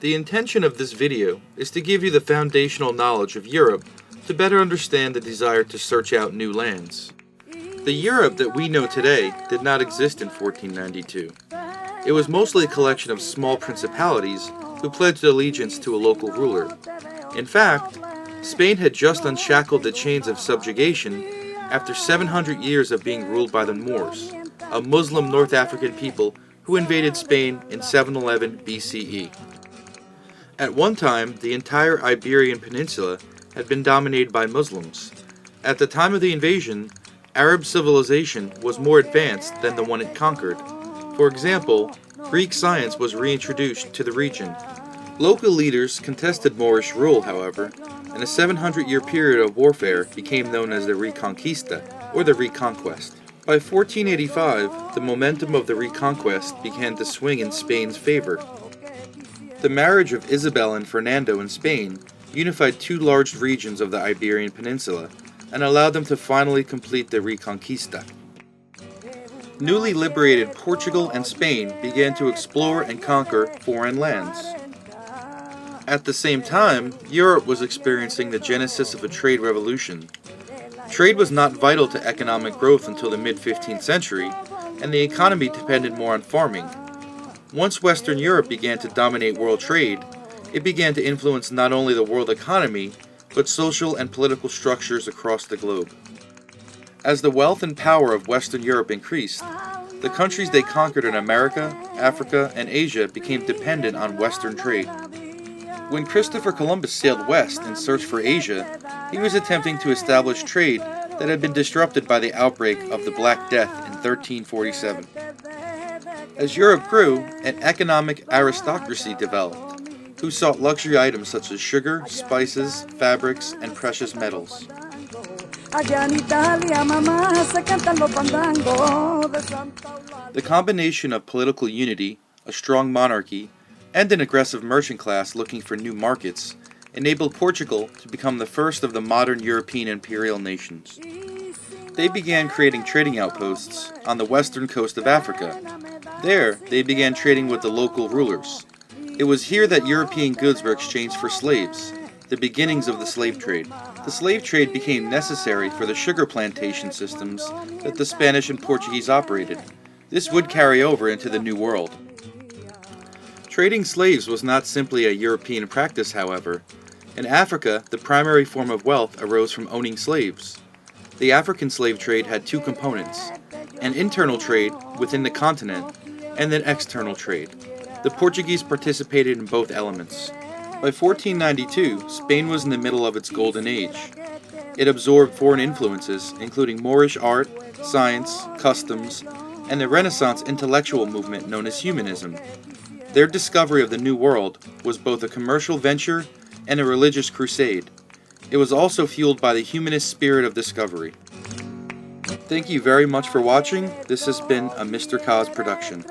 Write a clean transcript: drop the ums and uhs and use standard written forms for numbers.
The intention of this video is to give you the foundational knowledge of Europe to better understand the desire to search out new lands. The Europe that we know today did not exist in 1492. It was mostly a collection of small principalities who pledged allegiance to a local ruler. In fact, Spain had just unshackled the chains of subjugation after 700 years of being ruled by the Moors, a Muslim North African people who invaded Spain in 711 BCE. At one time, the entire Iberian Peninsula had been dominated by Muslims. At the time of the invasion, Arab civilization was more advanced than the one it conquered. For example, Greek science was reintroduced to the region. Local leaders contested Moorish rule, however, and a 700-year period of warfare became known as the Reconquista, or the Reconquest. By 1485, the momentum of the Reconquest began to swing in Spain's favor. The marriage of Isabel and Fernando in Spain unified two large regions of the Iberian Peninsula and allowed them to finally complete the Reconquista. Newly liberated Portugal and Spain began to explore and conquer foreign lands. At the same time, Europe was experiencing the genesis of a trade revolution. Trade was not vital to economic growth until the mid-15th century, and the economy depended more on farming. Once Western Europe began to dominate world trade, it began to influence not only the world economy, but social and political structures across the globe. As the wealth and power of Western Europe increased, the countries they conquered in America, Africa, and Asia became dependent on Western trade. When Christopher Columbus sailed west in search for Asia, he was attempting to establish trade that had been disrupted by the outbreak of the Black Death in 1347. As Europe grew, an economic aristocracy developed, who sought luxury items such as sugar, spices, fabrics, and precious metals. The combination of political unity, a strong monarchy, and an aggressive merchant class looking for new markets enabled Portugal to become the first of the modern European imperial nations. They began creating trading outposts on the western coast of Africa. There, they began trading with the local rulers. It was here that European goods were exchanged for slaves, the beginnings of the slave trade. The slave trade became necessary for the sugar plantation systems that the Spanish and Portuguese operated. This would carry over into the New World. Trading slaves was not simply a European practice, however. In Africa, the primary form of wealth arose from owning slaves. The African slave trade had two components: an internal trade within the continent and an external trade. The Portuguese participated in both elements. By 1492, Spain was in the middle of its golden age. It absorbed foreign influences, including Moorish art, science, customs, and the Renaissance intellectual movement known as humanism. Their discovery of the New World was both a commercial venture and a religious crusade. It was also fueled by the humanist spirit of discovery. Thank you very much for watching. This has been a Mr. Kaz production.